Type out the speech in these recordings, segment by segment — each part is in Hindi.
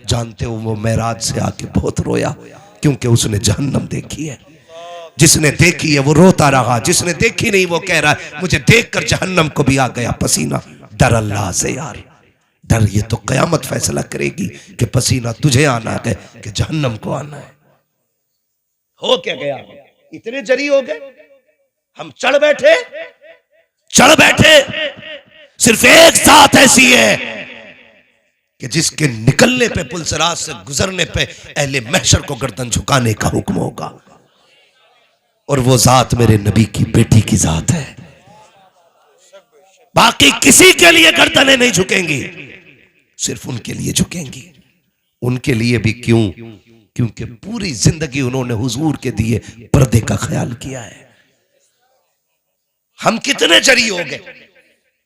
जानते हो वो मेराज से आके बहुत रोया, क्योंकि उसने जहन्नम देखी है। जिसने देखी है वो रोता रहा, जिसने देखी नहीं वो कह रहा है मुझे देखकर जहन्नम को भी आ गया पसीना। डर अल्लाह से यार, डर। ये तो कयामत फैसला करेगी कि पसीना तुझे आना है कि जहन्नम को आना है। हो क्या गया, इतने जरी हो गए, हम चढ़ बैठे। सिर्फ एक साथ ऐसी है कि जिसके निकलने पे, पुलसरात से गुजरने पे अहले महशर को गर्दन झुकाने का हुक्म होगा, और वो जात मेरे नबी की बेटी की जात है। बाकी किसी के लिए गर्दनें नहीं झुकेंगी, सिर्फ उनके लिए झुकेंगी। उनके लिए भी क्यों? क्योंकि पूरी जिंदगी उन्होंने हुजूर के दिए पर्दे का ख्याल किया है। हम कितने जरी हो गए,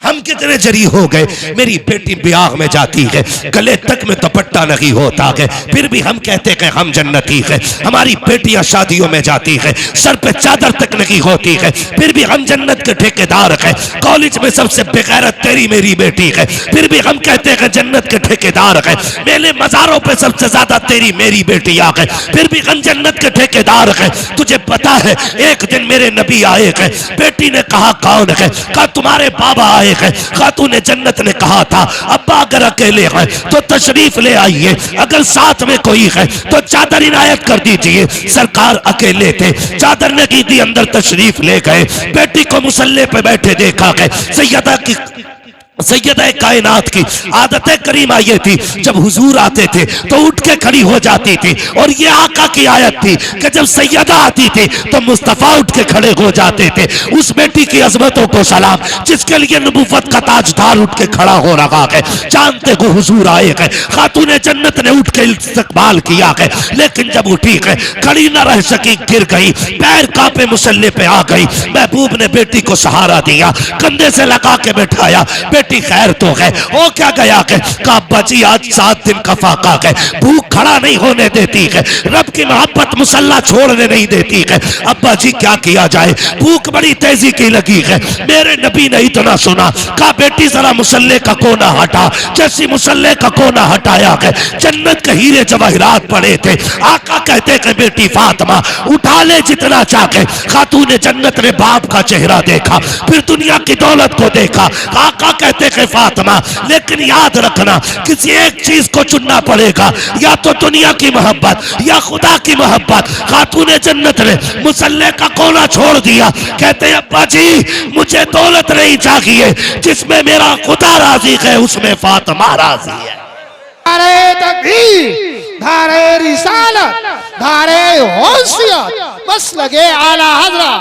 हम कितने जरी हो गए। मेरी बेटी ब्याह में जाती है, गले तक में दुपट्टा नहीं होता है, फिर भी हम कहते हैं हम जन्नती है। हमारी बेटियां शादियों में जाती है, सर पे चादर तक नहीं होती है, फिर भी हम जन्नत के ठेकेदार हैं। कॉलेज में सबसे बेगैरत तेरी मेरी बेटी है, फिर भी हम कहते हैं जन्नत के ठेकेदार हैं। मेले मजारों पे सबसे ज्यादा तेरी मेरी बेटियां हैं, फिर भी हम जन्नत के ठेकेदार हैं। तुझे पता है एक दिन मेरे नबी आए हैं, बेटी ने कहा कौन है? कहा तुम्हारे बाबा आए। खातून जन्नत ने कहा था अब्बा अगर अकेले हैं तो तशरीफ ले आइए, अगर साथ में कोई है तो चादर इनायत कर दीजिए। सरकार अकेले थे, चादर ने की थी, अंदर तशरीफ ले गए। बेटी को मुसल्ले पे बैठे देखा गए। सैयदा कायनात की आदत करीमा ये थी, जब हुजूर आते थे तो उठ के खड़ी हो जाती थी, और ये आका की आयत थी कि जब सैयदा आती थी तो मुस्तफा उठ के खड़े हो जाते थे। उस बेटी की अजमतों को सलाम जिसके लिए नबूवत का ताजदार उठ के खड़ा हो रहा है। जानते हो हुजूर आए गए, खातून जन्नत ने उठ के इस्तकबाल किया है, लेकिन जब उठी है खड़ी न रह सकी, गिर गई, पैर कांपे मुसल्ले पे आ गई। महबूब ने बेटी को सहारा दिया, कंधे से लगा के बैठाया। बेटी खैर तो है, हो क्या गया है? कहा बची आज 7 दिन का फाका है, भूख खड़ा नहीं होने देती है, रब की मोहब्बत मुसल्ला छोड़ने नहीं देती है। अब्बा जी क्या किया जाए, भूख बड़ी तेजी की लगी है। मेरे नबी ने इतना सुना, कहा बेटी जरा मुसल्ले का कोना हटा। जैसी मुसल्ले का कोना हटाया है, जन्नत के हीरे जवाहिरात पड़े थे। आका कहते कि बेटी फातिमा उठा ले जितना चाहे। खातून जन्नत ने बाप का चेहरा देखा, फिर दुनिया की दौलत को देखा। आका कहते कि फातिमा लेकिन याद रखना किसी एक चीज को चुनना पड़ेगा, या तो दुनिया की मोहब्बत या खुदा की मोहब्बत। खातून जन्नत ने मुसल्ले का कोना छोड़ दिया। कहते अब्बा जी मुझे दौलत नहीं चाहिए, जिसमें मेरा खुदा राजी है उसमें फातिमा राजी है। धारे तकबीर, धारे रिसालत, धारे होशियत, बस लगे आला हजरा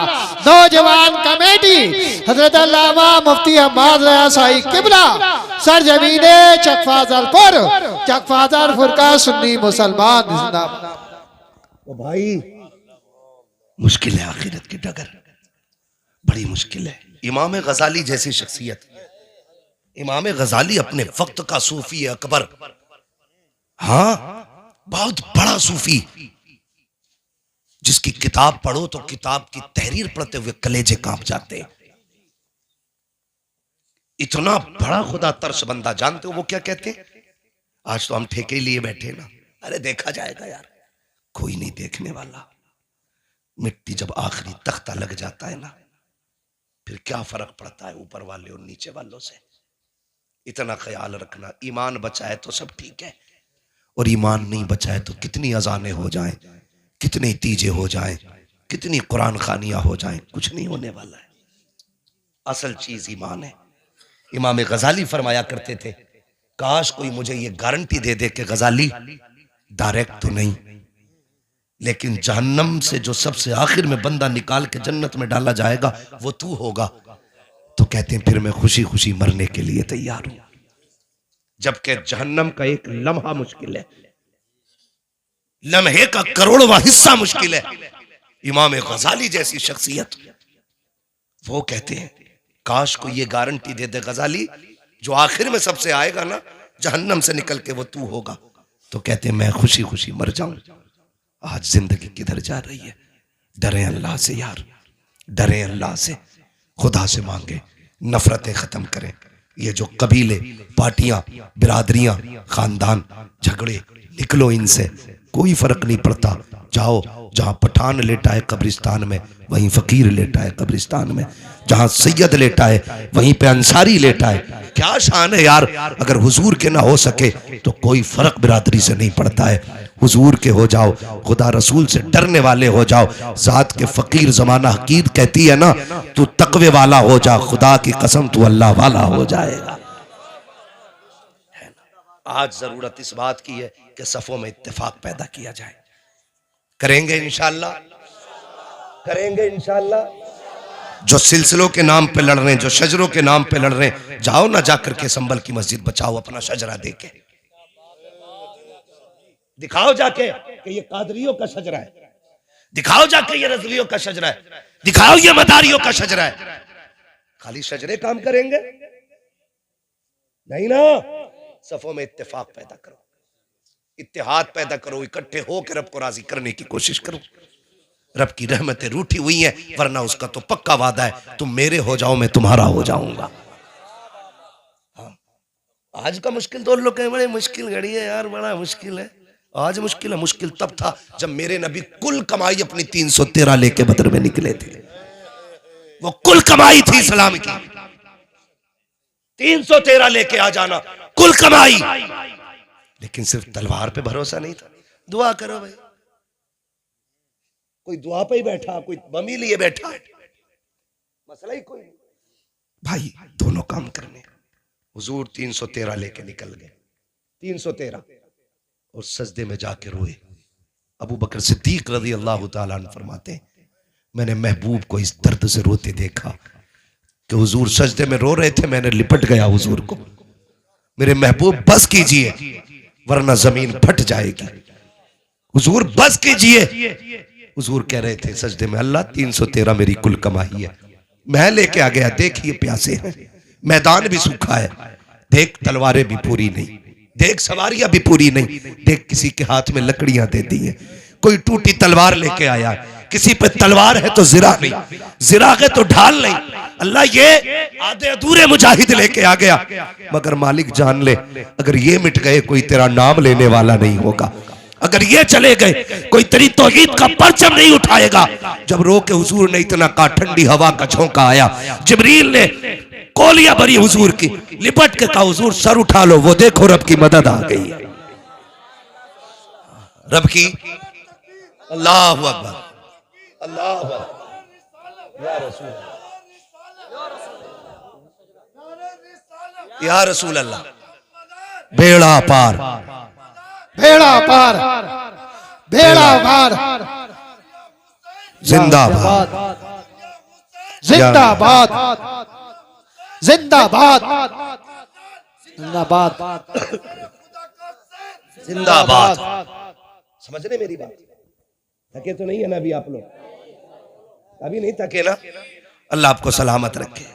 नौजवान कमेटी हजरत अल्लामा मुफ्ती अहमद रज़ा साई किबला सरजमीने चकफाजलपुर, चकफाजलपुर का सुन्नी मुसलमान जिंदाबाद। ओ भाई मुश्किल है आखिरत की डगर, बड़ी मुश्किल है। इमाम गजाली जैसी शख्सियत, इमाम गजाली अपने वक्त का सूफी अकबर, हाँ बहुत बड़ा सूफी, जिसकी किताब पढ़ो तो किताब की तहरीर पढ़ते हुए कलेजे कांप जाते। इतना बड़ा खुदा तरस बंदा। जानते हो वो क्या कहते? आज तो हम ठेके लिए बैठे ना, अरे देखा जाएगा यार, कोई नहीं देखने वाला। मिट्टी जब आखिरी तख्ता लग जाता है ना, फिर क्या फर्क पड़ता है ऊपर वाले और नीचे वालों से। इतना ख्याल रखना, ईमान बचा है तो सब ठीक है, और ईमान नहीं बचा है तो कितनी अजानें हो जाएं, कितने तीजे हो जाएं, कितनी कुरान खानियां हो जाएं, कुछ नहीं होने वाला है। असल चीज ईमान है। इमाम गजाली फरमाया करते थे, काश कोई मुझे ये गारंटी दे दे कि गजाली डायरेक्ट तो नहीं, लेकिन जहन्नम से जो सबसे आखिर में बंदा निकाल के जन्नत में डाला जाएगा वो तू होगा, तो कहते हैं फिर मैं खुशी खुशी मरने के लिए तैयार हूं। जबकि जहन्नम का एक लम्हा मुश्किल है, लम्हे का करोड़वां हिस्सा मुश्किल है। इमाम गजाली जैसी शख्सियत, वो कहते हैं काश को ये गारंटी दे दे गजाली, जो आखिर में सबसे आएगा ना जहन्नम से निकल के वो तू होगा, तो कहते हैं मैं खुशी खुशी मर जाऊं। आज जिंदगी किधर जा रही है? डरे अल्लाह से यार, डरे अल्लाह से, खुदा से मांगे, नफरतें खत्म करें, ये जो कबीले, पार्टियां, बिरादरियां, खानदान, झगड़े, निकलो इनसे, कोई फर्क नहीं पड़ता। जाओ, जहां पठान लेटा है कब्रिस्तान में वहीं फकीर लेटा है कब्रिस्तान में, जहां सैयद लेटा है वहीं पे अंसारी लेटा है। क्या शान है यार, अगर हुजूर के ना हो सके तो कोई फर्क बिरादरी से नहीं पड़ता है। हुजूर के हो जाओ, खुदा रसूल से डरने वाले हो जाओ। जात के फकीर जमाना हकीर कहती है ना, तू तकवे वाला हो जा, खुदा की कसम तू अल्लाह वाला हो जाएगा। आज जरूरत इस बात की है कि सफों में इत्तेफाक पैदा किया जाए। करेंगे इंशाअल्लाह, करेंगे इंशाअल्लाह। जो सिलसिलों के नाम पे लड़ रहे हैं, जो शजरों के नाम पे लड़ रहे हैं, जाओ ना जाकर के संभल की मस्जिद बचाओ अपना शजरा देके, दिखाओ जाके कि ये कादरियों का शजरा है, दिखाओ जाके ये रज़वियों का शजरा है, दिखाओ ये मदारियों का शजरा है। खाली शजरे काम करेंगे नहीं ना, सफों में इत्तेफाक पैदा करो, इत्तेहाद पैदा करो, इकट्ठे होकर रब को राजी करने की कोशिश करो। रब की रहमतें रूठी हुई हैं, वरना उसका तो पक्का वादा है, तुम मेरे हो जाओ मैं तुम्हारा हो जाऊंगा। हाँ। आज का मुश्किल तो लोग कहें बड़े मुश्किल घड़ी है यार, बड़ा मुश्किल है। आज मुश्किल है, मुश्किल तब था जब मेरे नबी कुल कमाई अपनी 313 लेके बदर में निकले थे। वो कुल कमाई थी इस्लाम की, 313 लेके आ जाना, कुल कमाई। लेकिन सिर्फ तलवार पे भरोसा नहीं था। दुआ करो भाई, कोई दुआ पे ही बैठा, कोई बमी लिए बैठा है, मसला ही कोई भाई। दोनों काम करने। हुजूर 313 लेके निकल गए, 313, और सजदे में जाके रोए। अबू बकर सिद्दीक रज़ी अल्लाह ताला अन्हु फरमाते हैं, मैंने महबूब को इस दर्द से रोते देखा कि हुजूर सजदे में रो रहे थे, मैंने लिपट गया हुजूर को, मेरे महबूब बस कीजिए वरना जमीन फट जाएगी, हुजूर बस कीजिए। हुजूर कह रहे थे सजदे में, अल्लाह 313 मेरी कुल कमाई है, मैं लेके आ गया, देखिए प्यासे हैं, मैदान भी सूखा है, देख तलवारें भी पूरी नहीं, देख सवारियां भी पूरी नहीं, देख किसी के हाथ में लकड़ियां दे दी है, कोई टूटी तलवार लेके आया, किसी पे तलवार है तो जिरा नहीं, जिरा है तो ढाल नहीं। अल्लाह ये आधे अधूरे मुजाहिद लेके आ गया, मगर मालिक जान ले, अगर ये मिट गए कोई तेरा नाम लेने वाला नहीं होगा, अगर ये चले गए कोई तेरी तौहीद का परचम नहीं उठाएगा। जब रो के हुजूर ने इतना कहा, ठंडी हवा का झोंका आया, जिब्रील ने कोलियां भरी हुजूर की, लिपट के कहा हुजूर सर उठा लो, वो देखो रब की मदद आ गई है, रब की। अल्लाहु अकबर, अल्लाहु अकबर, या रसूल, या रसूल अल्लाह। बेड़ा पार, बेड़ा पार, बेड़ा पार, जिंदाबाद, जिंदाबाद, जिंदाबाद, जिंदाबाद, जिंदाबाद। समझ रहे मेरी बात? थके तो नहीं है ना अभी आप लोग? अभी नहीं थके ना? अल्लाह आपको सलामत रखे।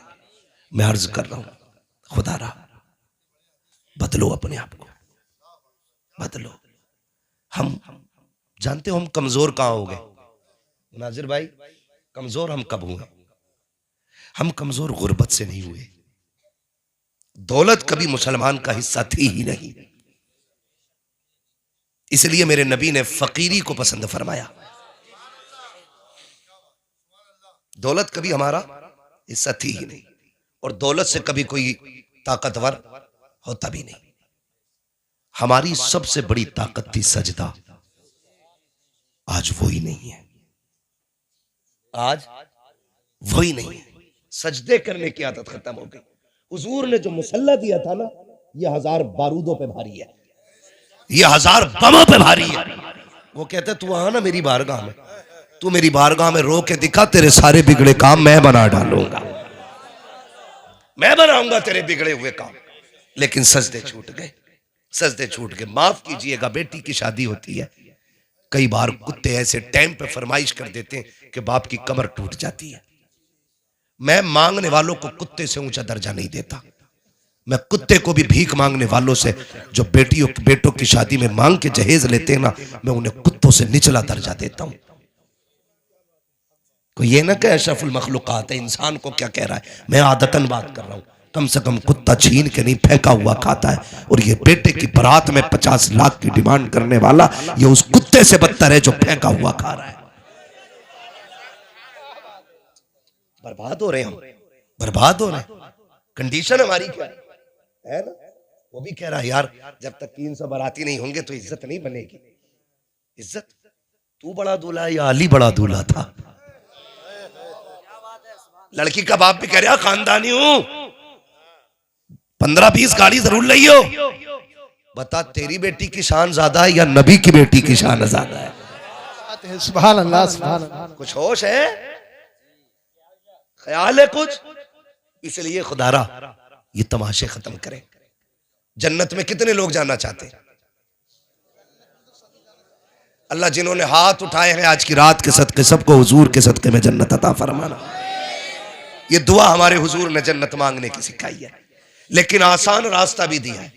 मैं अर्ज कर रहा हूं, खुदा रहा बदलो अपने आप को, बदलो। हम जानते हो हम कमजोर कहां हो गए नाजिर भाई? कमजोर हम कब हुए? हम कमजोर गुर्बत से नहीं हुए, दौलत कभी मुसलमान का हिस्सा थी ही नहीं, इसलिए मेरे नबी ने फकीरी को पसंद फरमाया। दौलत कभी हमारा हिस्सा थी ही नहीं, और दौलत से कभी कोई ताकतवर होता भी नहीं। हमारी सबसे बड़ी ताकत थी सजदा, आज वो ही नहीं है, आज वो ही नहीं है। सजदे करने की आदत खत्म हो गई। हुजूर ने जो मुसल्ला दिया था ना, ये 1000 बारूदों पे भारी है, ये 1000 बमों पे भारी है। वो कहते तू आ ना मेरी बारगाह में, तू मेरी बारगाह में रो के दिखा, तेरे सारे बिगड़े काम मैं बना डालूंगा, मैं बनाऊंगा तेरे बिगड़े हुए काम। लेकिन सजदे छूट गए, सजदे छूट गए। माफ कीजिएगा, बेटी की शादी होती है, कई बार कुत्ते ऐसे टाइम पे फरमाइश कर देते हैं कि बाप की कमर टूट जाती है। मैं मांगने वालों को कुत्ते से ऊंचा दर्जा नहीं देता, मैं कुत्ते को भी भीख मांगने वालों से जो बेटों की शादी में मांग के जहेज लेते हैं ना, मैं उन्हें कुत्तों से निचला दर्जा देता हूं। कोई ये ना कहे अशरफुल मखलूकात है, इंसान को क्या कह रहा है, मैं आदतन बात कर रहा हूं। कम से कम कुत्ता छीन के नहीं फेंका हुआ खाता है। और ये बेटे की बारात में 50 लाख की डिमांड करने वाला ये उस कुत्ते से बदतर है जो फेंका हुआ खा रहा है। बर्बाद हो रहे हम, बर्बाद हो रहे हैं। कंडीशन हमारी क्या है ना? वो भी कह रहा है यार जब तक 300 बाराती नहीं होंगे तो इज्जत नहीं बनेगी। इज्जत तू बड़ा दूल्हा या अली बड़ा दूल्हा था? लड़की का बाप भी कह रहा खानदानी हूं, 15-20 गाड़ी जरूर लियो। बता तेरी बेटी की शान ज्यादा है या नबी की बेटी की शान ज्यादा है? सुभान अल्लाह, सुभान अल्लाह। कुछ होश है, ख्याल है कुछ? इसलिए खुदारा ये तमाशे खत्म करें। जन्नत में कितने लोग जाना चाहते हैं? अल्लाह जिन्होंने हाथ उठाए हैं आज की रात के सदके सबको हुजूर के सदके में जन्नत अता फरमाना। ये दुआ हमारे हुजूर ने जन्नत मांगने की सिखाई है। लेकिन आसान रास्ता भी दिया है।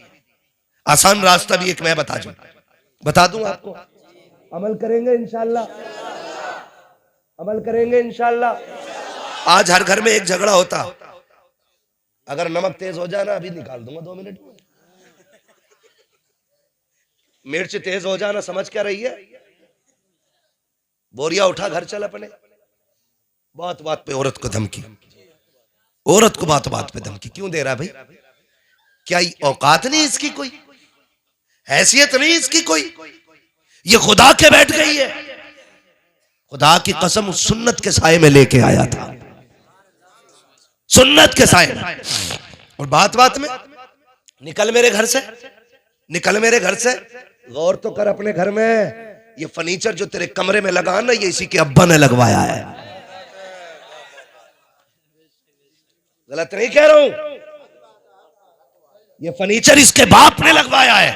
आसान रास्ता भी एक मैं बता दूं आपको। अमल करेंगे इंशाअल्लाह, अमल करेंगे इंशाअल्लाह। आज हर घर में एक झगड़ा होता, अगर नमक तेज हो जाए ना अभी निकाल दूंगा 2 मिनट में। मिर्च तेज हो जाना समझ क्या रही है? बोरिया उठा घर चल अपने। बात बात पे औरत को धमकी, औरत को बात बात पे धमकी क्यों दे रहा है भाई? क्या औकात नहीं इसकी, कोई हैसियत नहीं इसकी कोई? ये खुदा के बैठ गई है। खुदा की कसम सुन्नत के साए में लेके आया था, सुन्नत के साए में। और बात बात में निकल मेरे घर से, निकल मेरे घर से। गौर तो कर अपने घर में, ये फर्नीचर जो तेरे कमरे में लगा ना ये इसी के अब्बा ने लगवाया है। गलत नहीं कह रहा हूं, ये फर्नीचर इसके बाप ने लगवाया है।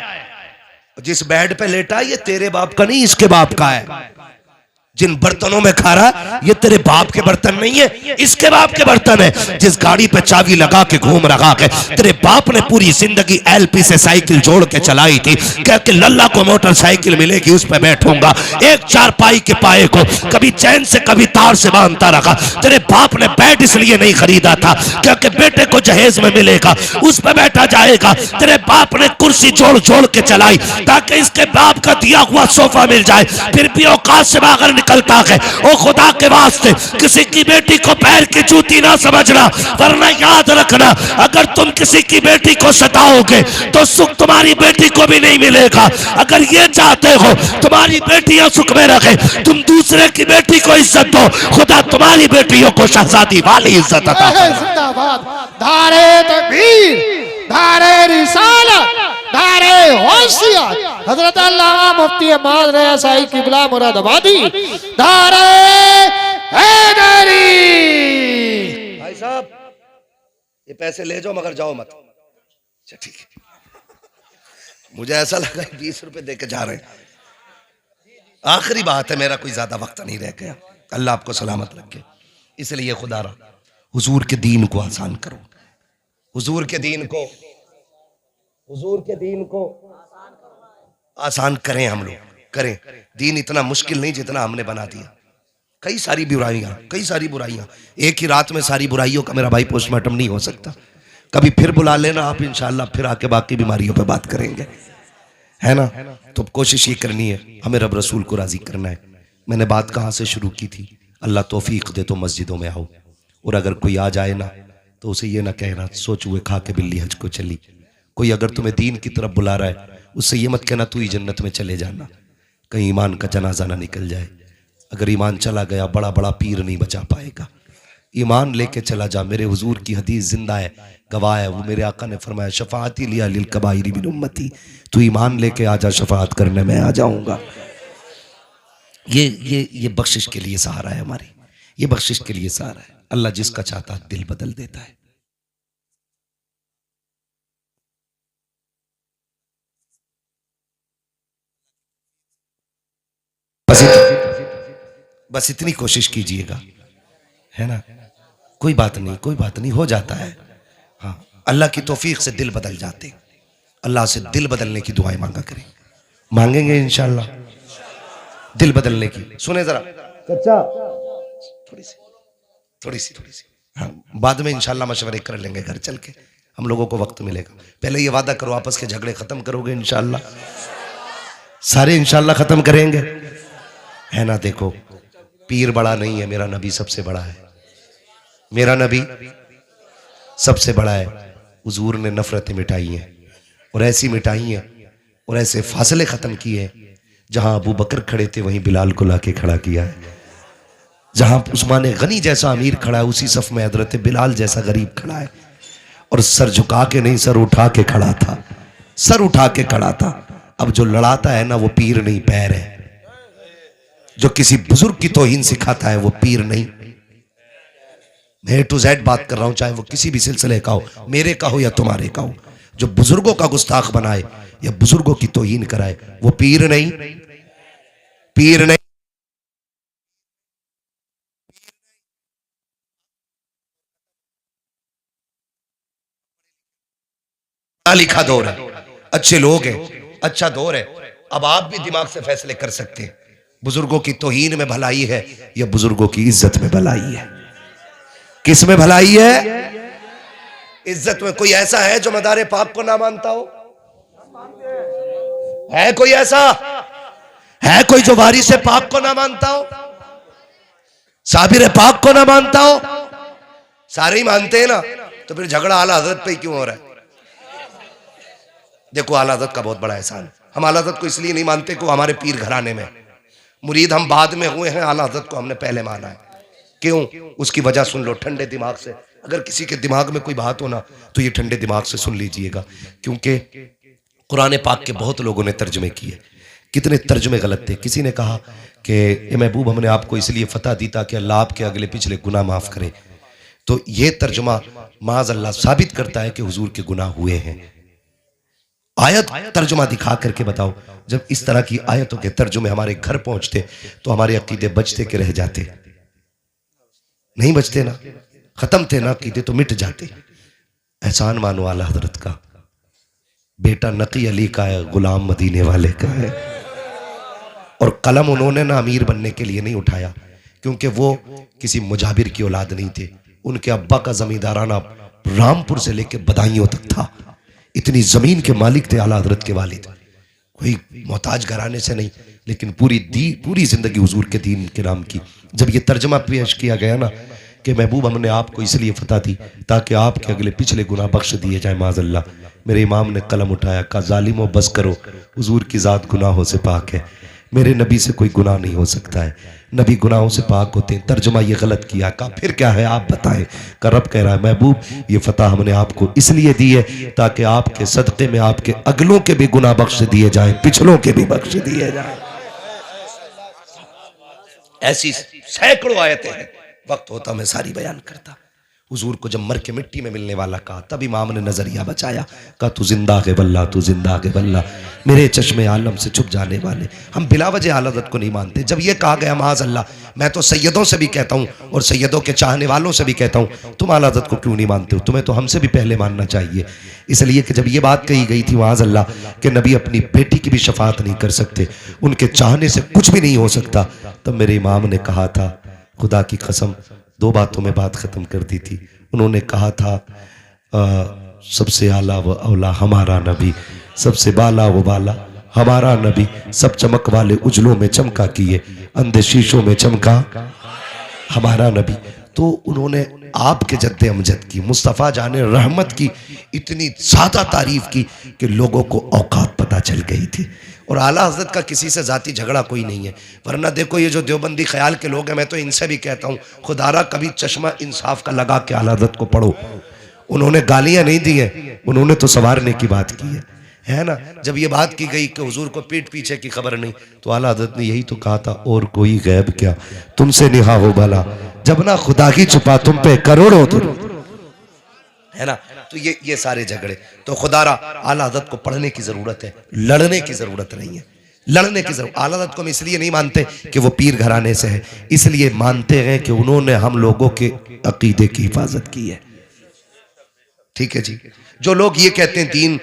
जिस बेड पे लेटा ये तेरे बाप का नहीं इसके बाप का है। जिन बर्तनों में खा रहा ये तेरे बाप के बर्तन नहीं है, इसके बाप के बर्तन है। जिस गाड़ी पे चाबी लगा के घूम रखा के तेरे बाप ने पूरी जिंदगी एलपी से साइकिल जोड़ के चलाई थी, कह के लल्ला को मोटरसाइकिल मिलेगी उस पे बैठूंगा। एक चारपाई के पाए को कभी चैन से कभी तार से बांधता रखा। तेरे बाप ने बेड इसलिए नहीं खरीदा था क्योंकि बेटे को जहेज में मिलेगा उस पे बैठा जाएगा। तेरे बाप ने कुर्सी जोड़ जोड़ के चलाई ताकि इसके बाप का दिया हुआ सोफा मिल जाए। फिर भी औकात से बाहर निकलता है। ओ खुदा के वास्ते किसी की बेटी को पैर की जूती ना समझना, वरना याद रखना अगर तुम किसी की बेटी को सताओगे तो सुख तुम्हारी बेटी को भी नहीं मिलेगा। अगर ये चाहते हो तुम्हारी बेटियां सुख में रखे, तुम दूसरे की बेटी को इज्जत दो, खुदा तुम्हारी बेटियों को शहजादी वाली इज्जत अता फरमाए। धारे तकबीर, धारे रिसालत, धारे होशियत, हजरत अल्लामा मुफ्ती अहमद रज़ा साई किबला मुरादाबादी, धारे हैदरी। भाई साहब ये पैसे ले जाओ मगर जाओ मत। अच्छा ठीक है, मुझे ऐसा लगा 20 रुपए दे के जा रहे हैं। आखिरी बात है, मेरा कोई ज्यादा वक्त नहीं रह गया। अल्लाह आपको सलामत रखे। इसलिए खुदा रहा हुजूर के दीन को आसान करो, हुजूर के दीन को, हुजूर के दीन को आसान करें। हम लोग करें। दीन इतना मुश्किल नहीं जितना हमने बना दिया। कई सारी बुराइयां, कई सारी बुराइयां। एक ही रात में सारी बुराइयों का मेरा भाई पोस्टमार्टम नहीं हो सकता। कभी फिर बुला लेना आप इंशाल्लाह, फिर आके बाकी बीमारियों पे बात करेंगे, है ना? तो कोशिश ये करनी है, हमें रब रसूल को राजी करना है। मैंने बात कहाँ से शुरू की थी? अल्लाह तौफीक दे तो मस्जिदों में आओ, और अगर कोई आ जाए ना तो उसे ये ना कहना सोच हुए खा के बिल्ली हज को चली। कोई अगर तुम्हें दीन की तरफ बुला रहा है उससे ये मत कहना तू ही जन्नत में चले जाना, कहीं ईमान का जनाजा ना निकल जाए। अगर ईमान चला गया बड़ा बड़ा पीर नहीं बचा पाएगा। ईमान लेके चला जा। मेरे हुजूर की हदीस जिंदा है, गवाह है। वो मेरे आका ने फरमाया शफाअती लिया लिल कबाइरी मिन उम्मती, तू ईमान लेके आ जा, शफाअत करने में आ जाऊंगा। ये बख्शिश के लिए सहारा है हमारी, ये बख्शिश के लिए सहारा है। अल्लाह जिसका चाहता है दिल बदल देता है। बस इतनी कोशिश कीजिएगा, है ना? कोई बात नहीं, कोई बात नहीं, हो जाता है। हाँ, अल्लाह की तौफीक से दिल बदल जाते। अल्लाह से दिल बदलने की दुआएं मांगा करें, मांगेंगे इंशाअल्लाह दिल बदलने की। सुने जरा चचा, थोड़ी सी हाँ, बाद में इंशाल्लाह मशवरे कर लेंगे घर चल के, हम लोगों को वक्त मिलेगा। पहले ये वादा करो आपस के झगड़े खत्म करोगे इंशाल्लाह, सारे इंशाल्लाह खत्म करेंगे, है ना। देखो पीर बड़ा नहीं है, मेरा नबी सबसे बड़ा है, मेरा नबी सबसे बड़ा है। हुजूर ने नफरतें मिटाई हैं और ऐसी मिटाई हैं और ऐसे फासले खत्म किए, जहां अबू बकर खड़े थे वहीं बिलाल को लाके खड़ा किया है। जहां उस्मान गनी जैसा अमीर खड़ा है उसी सफ में हजरत बिलाल जैसा गरीब खड़ा है, और सर झुका के नहीं, सर उठा के खड़ा था, सर उठा के खड़ा था। अब जो लड़ाता है ना वो पीर नहीं पैर है, जो किसी बुजुर्ग की तौहीन सिखाता है वो पीर नहीं। मैं टू जेड बात कर रहा हूं, चाहे वो किसी भी सिलसिले का हो, मेरे का हो या तुम्हारे का हो। जो बुजुर्गों का गुस्ताख बनाए या बुजुर्गों की तौहीन कराए वो पीर नहीं, पीर नहीं। लिखा दौर है, अच्छे लोग हैं, अच्छा दौर है। अब आप भी दिमाग से फैसले कर सकते हैं, बुजुर्गों की तौहीन में भलाई है या बुजुर्गों की इज्जत में भलाई है। किस में भलाई है? इज्जत में। कोई ऐसा है जो मदारे पाक को ना मानता हो? है कोई ऐसा? है कोई जो वारिस पाक को ना मानता हो, साबिर पाक को ना मानता हो? सारे ही मानते हैं ना, तो फिर झगड़ा आला हजरत पे ही क्यों हो रहा है? देखो आला हज़रत का बहुत बड़ा एहसान। हम आला हज़रत को इसलिए नहीं मानते कि वो हमारे पीर घराने में, मुरीद हम बाद में हुए हैं, आला हज़रत को हमने पहले माना है। क्यों? उसकी वजह सुन लो ठंडे दिमाग से। अगर किसी के दिमाग में कोई बात हो ना तो ये ठंडे दिमाग से सुन लीजिएगा, क्योंकि कुरान पाक के बहुत लोगों ने तर्जमे किए, कितने तर्जमे गलत थे। किसी ने कहा कि ए महबूब हमने आपको इसलिए फतह दी ताकि अल्लाह आपके अगले पिछले गुनाह माफ़ करे। तो ये तर्जमा माज़ अल्लाह साबित करता है कि हुजूर के गुनाह हुए हैं। आयत तर्जुमा दिखा करके बताओ। जब इस तरह की आयतों के तर्जुमे हमारे घर पहुंचते तो हमारे अकीदे बचते के रह जाते? नहीं बचते ना, खत्म थे ना अकीदे, तो मिट जाते। एहसान मानो आला हजरत का, बेटा नकी अली का है, गुलाम मदीने वाले का है। और कलम उन्होंने ना अमीर बनने के लिए नहीं उठाया, क्योंकि वो किसी मुजाबिर की औलाद नहीं थे। उनके अब्बा का जमींदाराना रामपुर से लेकर बदायूं तक था। इतनी जमीन के मालिक थे आला हजरत के वालिद, कोई मोहताज घराने से नहीं, लेकिन पूरी जिंदगी हुजूर के दीन के नाम की। जब ये तर्जमा पेश किया गया ना कि महबूब हमने आपको इसलिए फतह दी ताकि आपके अगले पिछले गुनाह बख्श दिए जाए, माज़अल्लाह, मेरे इमाम ने कलम उठाया, कहा जालिमो बस करो, हुजूर की ज़ात गुनाहों से पाक है, मेरे नबी से कोई गुनाह नहीं हो सकता है, नबी गुनाहों से पाक होते हैं। तर्जुमा ये गलत किया। कहा फिर क्या है आप बताएं? का रब कह रहा है महबूब ये फतह हमने आपको इसलिए दी है ताकि आपके सदक़े में आपके अगलों के भी गुनाह बख्श दिए जाएं, पिछलों के भी बख्श दिए जाएं। ऐसी सैकड़ों आयतें हैं, वक्त होता मैं सारी बयान करता। हुजूर को जब मर के मिट्टी में मिलने वाला कहा, तब इमाम ने नजरिया बचाया, कहा तू जिंदा है वल्ला, तू जिंदा है वल्ला, मेरे चश्मे आलम से छुप जाने वाले। हम बिला वजह आला हज़रत को नहीं मानते। जब ये कहा गया माज़ अल्लाह, मैं तो सैयदों से भी कहता हूँ और सैयदों के चाहने वालों से भी कहता हूँ, तुम आला हज़रत को क्यों नहीं मानते हो? तुम्हें तो हमसे भी पहले मानना चाहिए। इसलिए कि जब ये बात कही गई थी माज़ अल्लाह कि नबी अपनी बेटी की भी शफात नहीं कर सकते, उनके चाहने से कुछ भी नहीं हो सकता, तब मेरे इमाम ने कहा था, खुदा की कसम, दो बातों में बात खत्म कर दी थी। उन्होंने कहा था सबसे आला व औला हमारा नबी, सबसे बाला व बाला हमारा नबी, सब चमक वाले उजलों में चमका किए, अंधे शीशों में चमका हमारा नबी। तो उन्होंने आपके जद्दे अमजद की, मुस्तफ़ा जाने रहमत की इतनी ज़्यादा तारीफ की कि लोगों को औकात पता चल गई थी। और आला हज़रत का किसी से ज़ाती झगड़ा कोई नहीं है। वरना देखो ये जो देवबंदी ख्याल के लोग हैं, मैं तो इनसे भी कहता हूँ खुदारा कभी चश्मा इंसाफ का लगा के आला हज़रत को पढ़ो। उन्होंने गालियाँ नहीं दी हैं, उन्होंने तो संवारने की बात की है ना। जब ये बात की गई कि हुजूर को पीठ पीछे की खबर नहीं, तो आला हज़रत ने यही तो कहा था, और कोई गैब क्या तुमसे निहा हो भला, जब ना खुदा की छुपा तुम पे करोड़ों दुरूद, है ना। तो ये सारे झगड़े तो खुदारा आला हज़रत को पढ़ने की जरूरत है, लड़ने की जरूरत नहीं है। लड़ने की जरूरत, आला हज़रत को हम इसलिए नहीं मानते कि वो पीर घराने से है, इसलिए मानते हैं कि उन्होंने हम लोगों के अकीदे की हिफाजत की है। ठीक है जी। जो लोग ये कहते हैं दीन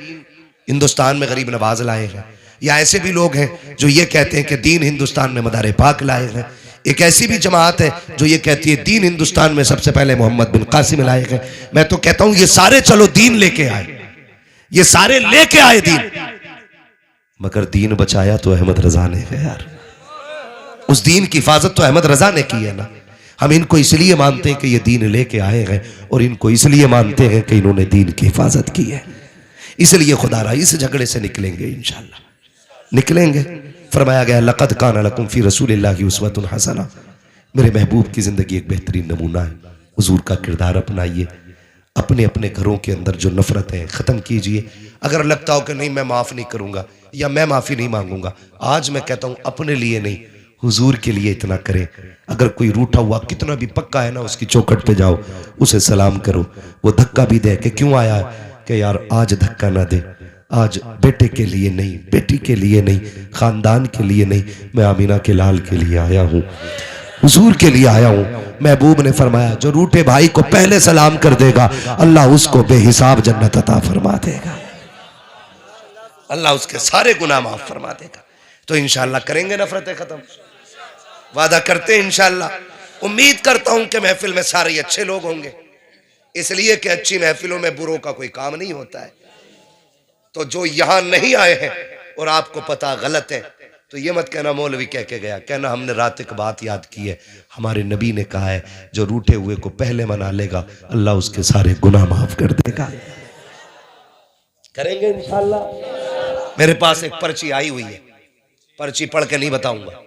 हिंदुस्तान में गरीब नवाज लाए हैं, या ऐसे भी लोग हैं जो ये कहते हैं कि दीन हिंदुस्तान में मदारे पाक लाए हैं, एक ऐसी भी जमात है जो ये कहती है दीन हिंदुस्तान में सबसे पहले मोहम्मद बिन कासिम लाए गए। मैं तो कहता हूं ये सारे चलो दीन लेके आए, ये सारे लेके आए दीन, मगर दीन बचाया तो अहमद रजा ने है यार। उस दीन की हिफाजत तो अहमद रजा ने की है ना। हम इनको इसलिए मानते हैं कि ये दीन लेके आए हैं, और इनको इसलिए मानते हैं कि इन्होंने दीन की हिफाजत की है। इसलिए खुदारा इस झगड़े से निकलेंगे, इंशाअल्लाह निकलेंगे। फरमाया गया लक़द कान लकुम फ़ी रसूलिल्लाहि उस्वतुन हसना, मेरे महबूब की जिंदगी एक बेहतरीन नमूना है। हुजूर का किरदार अपनाइए, अपने अपने घरों के अंदर जो नफरत है ख़त्म कीजिए। अगर लगता हो कि नहीं मैं माफ़ नहीं करूँगा या मैं माफ़ी नहीं मांगूंगा, आज मैं कहता हूँ अपने लिए नहीं हुजूर के लिए इतना करें। अगर कोई रूठा हुआ कितना भी पक्का है ना, उसकी चौखट पे जाओ, उसे सलाम करो। वो धक्का भी दे के क्यों आया कि यार आज धक्का ना दे, आज बेटे के लिए नहीं, बेटी के लिए नहीं, खानदान के लिए नहीं, मैं आमीना के लाल के लिए आया हूँ, हुजूर के लिए आया हूँ। महबूब ने फरमाया जो रूठे भाई को पहले सलाम कर देगा अल्लाह उसको बेहिसाब जन्नत अता फरमा देगा, अल्लाह उसके सारे गुनाह माफ फरमा देगा। तो इंशाअल्लाह करेंगे नफरतें खत्म, वादा करते हैं इंशाअल्लाह। उम्मीद करता हूं कि महफिल में सारे अच्छे लोग होंगे, इसलिए कि अच्छी महफिलों में बुरों का कोई काम नहीं होता है। तो जो यहां नहीं आए हैं और आपको पता गलत है, तो ये मत कहना मौलवी कह के गया, कहना हमने रात एक बात याद की है, हमारे नबी ने कहा है जो रूठे हुए को पहले मना लेगा अल्लाह उसके सारे गुनाह माफ कर देगा। करेंगे इंशाअल्लाह। मेरे पास एक पर्ची आई हुई है, पर्ची पढ़ के नहीं बताऊंगा,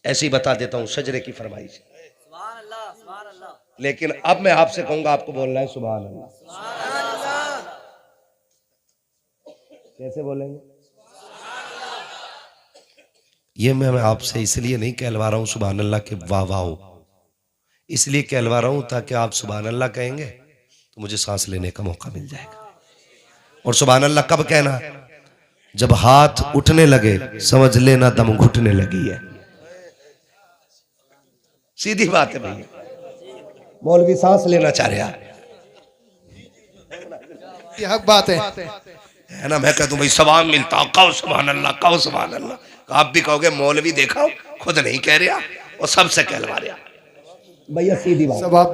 ऐसे ही बता देता हूं, शजरे की फरमाइश। लेकिन अब मैं आपसे कहूंगा, आपको बोलना है सुभान अल्लाह। कैसे बोलेंगे? ये मैं आपसे इसलिए नहीं कहलवा रहा हूं सुभान अल्लाह के वाह वाह हो, इसलिए कहलवा रहा हूं ताकि आप सुभान अल्लाह कहेंगे तो मुझे सांस लेने का मौका मिल जाएगा। और सुभान अल्लाह कब कहना? जब हाथ उठने लगे समझ लेना दम घुटने लगी है। सीधी बात है भैया, मौलवी सांस लेना चाह रहा है, ये हक बात है ना। मैं कह दूं भाई सवाब मिलता, कहो सुभान अल्लाह, कहो सुभान अल्लाह, आप भी कहोगे मौलवी देखा खुद नहीं कह रहा और सबसे कहलवा रहा। भैया सीधी बात,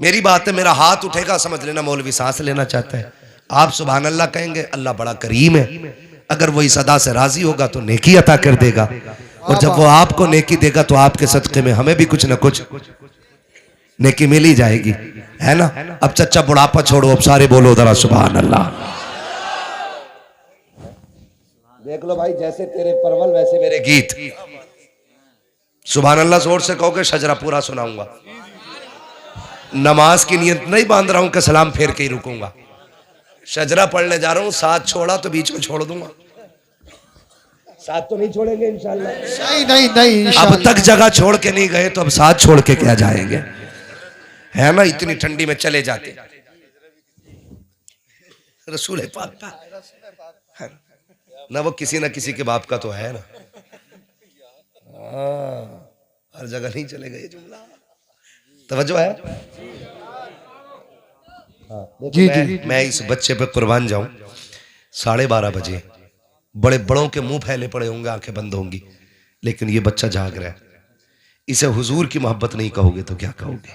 मेरी बात है, मेरा हाथ उठेगा समझ लेना मौलवी सांस लेना चाहता है। आप सुभान अल्लाह कहेंगे, अल्लाह बड़ा करीम है, अगर वो इस अदा से राजी होगा तो नेकी अता कर देगा, और जब वो आपको नेकी देगा तो आपके सदक़े में हमें भी कुछ ना कुछ नेकी मिल ही जाएगी, है ना। अब चच्चा बुढ़ापा छोड़ो, अब सारे बोलो जरा सुभान अल्लाह। देख लो भाई, जैसे तेरे परवल वैसे मेरे गीत। सुभान अल्लाह जोर से कहोगे शजरा पूरा सुनाऊंगा। नमाज की नियत नहीं बांध रहा हूं कि सलाम फेर के ही रुकूंगा, शजरा पढ़ने जा रहा हूं, साथ छोड़ा तो बीच में छोड़ दूंगा, साथ तो नहीं छोड़ेंगे इंशाअल्लाह। नहीं अब तक जगह छोड़ के नहीं गए तो अब साथ छोड़ के क्या जाएंगे, है ना। इतनी ठंडी में चले जाते रसूल पाक का ना, वो किसी ना किसी के बाप का तो है ना। हर जगह नहीं चले गए, जुमला तवज्जो है। जी जी, मैं इस बच्चे पे कुर्बान जाऊं। 12:30 बजे बड़े बड़ों के मुंह फैले पड़े होंगे, आंखें बंद होंगी, लेकिन ये बच्चा जाग रहा है। इसे हुजूर की मोहब्बत नहीं कहोगे तो क्या कहोगे?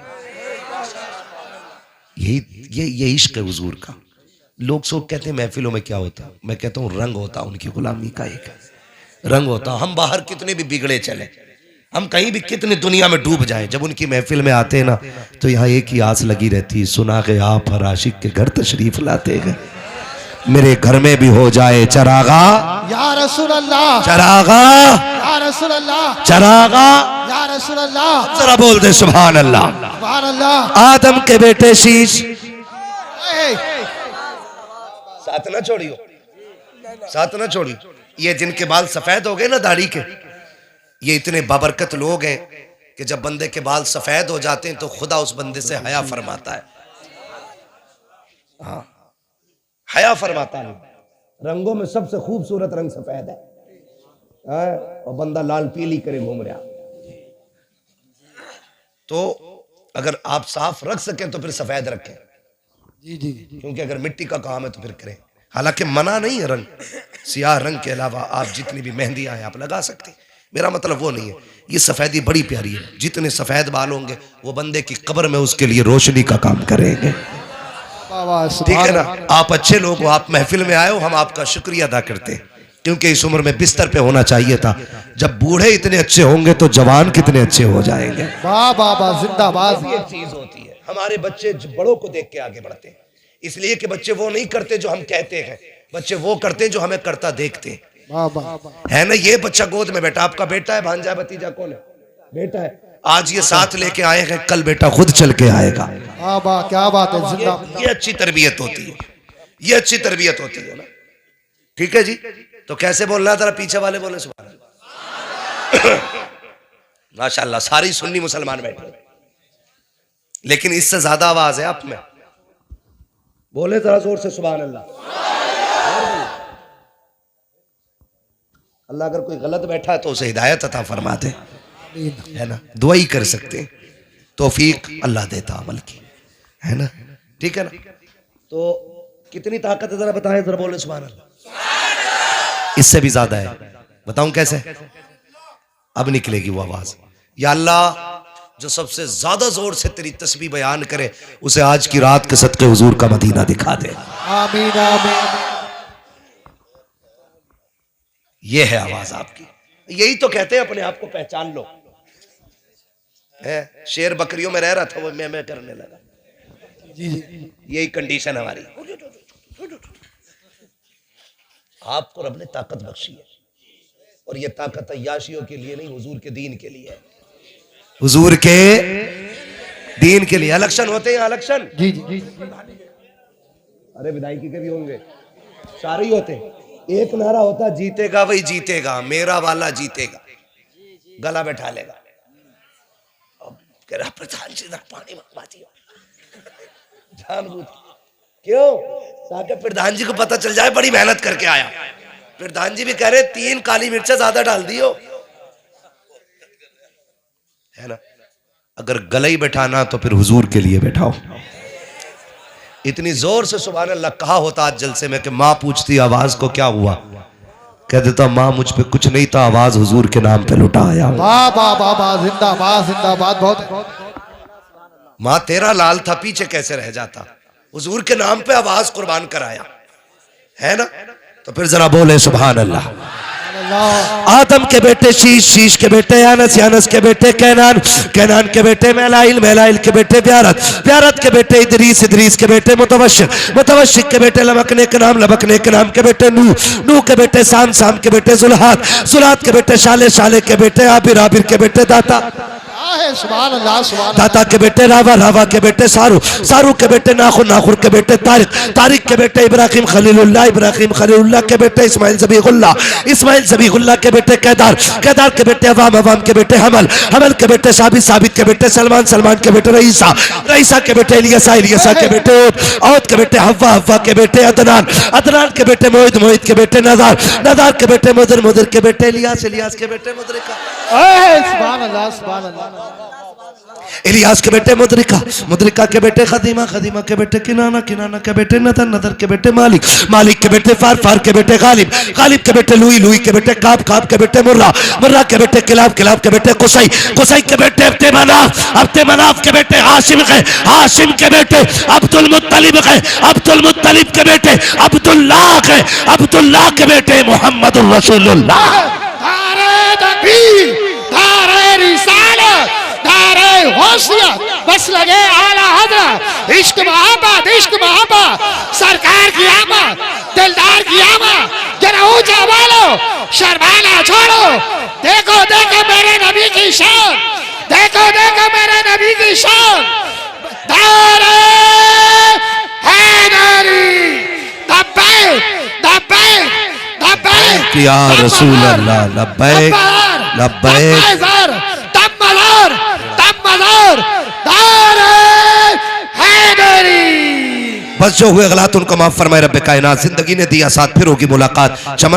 ये इश्क है हुजूर का। लोग सोच कहते हैं महफिलों में क्या होता, मैं कहता हूँ रंग होता उनकी गुलामी का, एक रंग होता। हम बाहर कितने भी बिगड़े चले, हम कहीं भी कितनी दुनिया में डूब जाएं, जब उनकी महफिल में आते हैं ना तो यहाँ एक ही आस लगी रहती, सुना के आप हर आशिक के घर तशरीफ लाते हैं, मेरे घर में भी हो जाए चरागा या रसूल अल्लाह, चरागा या रसूल अल्लाह, चरागा या रसूल अल्लाह। जरा बोल दे सुभान अल्लाह। सुभान अल्लाह। आदम के बेटे शीश, साथ ना छोड़ियो, साथ ना छोड़ियो। ये जिनके बाल सफेद हो गए ना दाढ़ी के, ये इतने बाबरकत लोग हैं कि जब बंदे के बाल सफेद हो जाते हैं तो खुदा उस बंदे से हया फरमाता है। हाँ, हया फरमाता है। रंगों में सबसे खूबसूरत रंग सफेद है, और बंदा लाल पीली करे घूम रहा। तो अगर आप साफ रख सकें तो फिर सफेद रखें, जी जी, क्योंकि अगर मिट्टी का काम है तो फिर करें। हालांकि मना नहीं है रंग, सियाह रंग के अलावा आप जितनी भी मेहंदी आए आप लगा सकते, मेरा मतलब वो नहीं है, ये सफेदी बड़ी प्यारी है। जितने सफेद बाल होंगे वो बंदे की कब्र में उसके लिए रोशनी का काम करेंगे। ठीक है ना? आप अच्छे लोग हो, आप महफिल में आए हो, हम आपका शुक्रिया अदा करते हैं, क्योंकि इस उम्र में बिस्तर पे होना चाहिए था। जब बूढ़े इतने अच्छे होंगे तो जवान कितने अच्छे हो जाएंगे। वाह वाह वाह, जिंदाबाद। ये चीज होती है, हमारे बच्चे बड़ों को देख के आगे बढ़ते हैं, इसलिए कि बच्चे वो नहीं करते जो हम कहते हैं, बच्चे वो करते हैं जो हमें करता देखते हैं। है ना? ये बच्चा गोद में बैठा, आपका बेटा है, भांजा, भतीजा, कौन है? बेटा है। आज ये साथ लेके आए हैं, कल बेटा खुद चल के आएगा। क्या बात है, जिंदाबाद। ये अच्छी तरबियत होती है, ये अच्छी तरबियत होती है ना। ठीक है जी, तो कैसे बोलना है? जरा पीछे वाले बोले सुभान अल्लाह। माशाअल्लाह, सारी सुन्नी मुसलमान बैठे, लेकिन इससे ज्यादा आवाज है आप में। बोले जरा जोर से सुभान अल्लाह। अल्लाह अगर कोई गलत बैठा है तो उसे हिदायत अता फरमा दे, है ना? दुआ ही कर सकते हैं, तौफीक अल्लाह देता अमल की, है ना? ठीक है ना? तो कितनी ताकत है जरा बताएं, जरा बोले सुभान अल्लाह। इससे भी ज्यादा है, बताऊं कैसे? अब निकलेगी वो आवाज। या अल्लाह, जो सबसे ज्यादा जोर से तेरी तस्बीह बयान करे उसे आज की रात के सदके हुजूर का मदीना दिखा दे। आमीन आमीन। ये है आवाज आपकी, यही तो कहते हैं अपने आप को पहचान लो। है शेर बकरियों में रह रहा था, वो मैं करने लगा। यही कंडीशन हमारी। आपको रब ने ताकत बख्शी है, और ये ताकत अय्याशियों के लिए नहीं, हुजूर के दीन के लिए है। हुजूर के दीन के लिए। इलेक्शन होते हैं, इलेक्शन जी जी। अरे विधायकी के भी होंगे, सारे ही होते हैं। एक नारा होता, जीतेगा वही जीतेगा, मेरा वाला जीतेगा, गला बैठा लेगा। अब कह रहा प्रधान जी तक पानी मंगवा दिया, जानबूझ। क्यों? ताकि प्रधान जी को पता चल जाए बड़ी मेहनत करके आया। प्रधान जी भी कह रहे 3 काली मिर्चें ज्यादा डाल दियो, है ना? अगर गला ही बैठाना तो फिर हुजूर के लिए बैठाओ। इतनी जोर से सुभान अल्लाह कहा होता आज जलसे में कि माँ पूछती आवाज को क्या हुआ, कह देता माँ मुझ पे कुछ नहीं था, आवाज हुजूर के नाम पे लुटा आया। वाह वाह वाह वाह, जिंदाबाद जिंदाबाद। बहुत। माँ तेरा लाल था, पीछे कैसे रह जाता, हुजूर के नाम पे आवाज कुर्बान कराया, है ना? तो फिर जरा बोले सुभान अल्लाह। आदम के बेटे शीश, शीश के बेटे यानस, यानस के बेटे कैनान, कैनान के बेटे मैलाइल, मैलाइल के बेटे ब्यारत, ब्यारत के बेटे इदरीस, इदरीस के बेटे मुतवशिक, मुतवशिक के बेटे लबकने के नाम, लबकने के नाम के बेटे नूह, नूह के बेटे साम, साम के बेटे जुल्हात, जुल्हात के बेटे शाले, शाले के बेटे आबिर, आबिर के बेटे दाता, सुभान अल्लाह सुभान अल्लाह। दाता के बेटे रावा, रावा के बेटे सारू, सारू के बेटे नाखुर, नाखुर के बेटे तारिक, तारिक के बेटे इब्राहिम खलीलुल्लाह, इब्राहिम खलीलुल्लाह के बेटे इस्माइल ज़बीहुल्लाह, इस्माइल ज़बीहुल्लाह के बेटे कैदार, कैदार के बेटे अवाम, अवाम के बेटे हमल, हमल के बेटे साबित, साबित के बेटे सलमान, सलमान के बेटे रईसा, रईसा के बेटे इलियसा, इलियसा के बेटे औद, औद के बेटे हव्वा, हव्वा के बेटे अदनान, अदनान के बेटे मोहित, मोहित के बेटे नदार, नदार के बेटे मुदर, मुदर के बेटे इलियास, इलियास के बेटे मुदरिका। सुभान अल्लाह सुभान अल्लाह। इलियास के बेटे मुदरिका, मुदरिका के बेटे खदीमा, खदीमा के बेटे किनाना, किनाना के बेटे नदर, नदर के बेटे मालिक, मालिक के बेटे फार, फार के बेटे गालिब, गालिब के बेटे लुई, लुई के बेटे काब, काब के बेटे मुर्रा, मुर्रा के बेटे किलाब, किलाब के बेटे कुसई, कुसई के बेटे अब्दे मनाफ, अब्दे मनाफ के बेटे हाशिम है, हाशिम के बेटे अब्दुल मुत्तलिब है, अब्दुल मुत्तलिब के बेटे अब्दुल्लाह है, अब्दुल्लाह के बेटे मोहम्मद रसूलुल्लाह। नारे तकबीर, नारे रिसालत, नारे होशियत, बस लगे आला हज़रत। इश्क मोहब्बत, इश्क मोहब्बत, सरकार की आमद, दिलदार की आमद। जरा ऊंचा बोलो, शर्माना छोड़ो। देखो देखो मेरे नबी की शान, देखो देखो मेरे नबी की शान। नारे हैदरी, लब्बैक लब्बैक लब्बैक या रसूल अल्लाह, लब्बैक लब्बैक। बस जो हुए गलत उनको माफ फरमाए रब्बे कायनात। जिंदगी ने दिया साथ, फिर होगी मुलाकात। चमन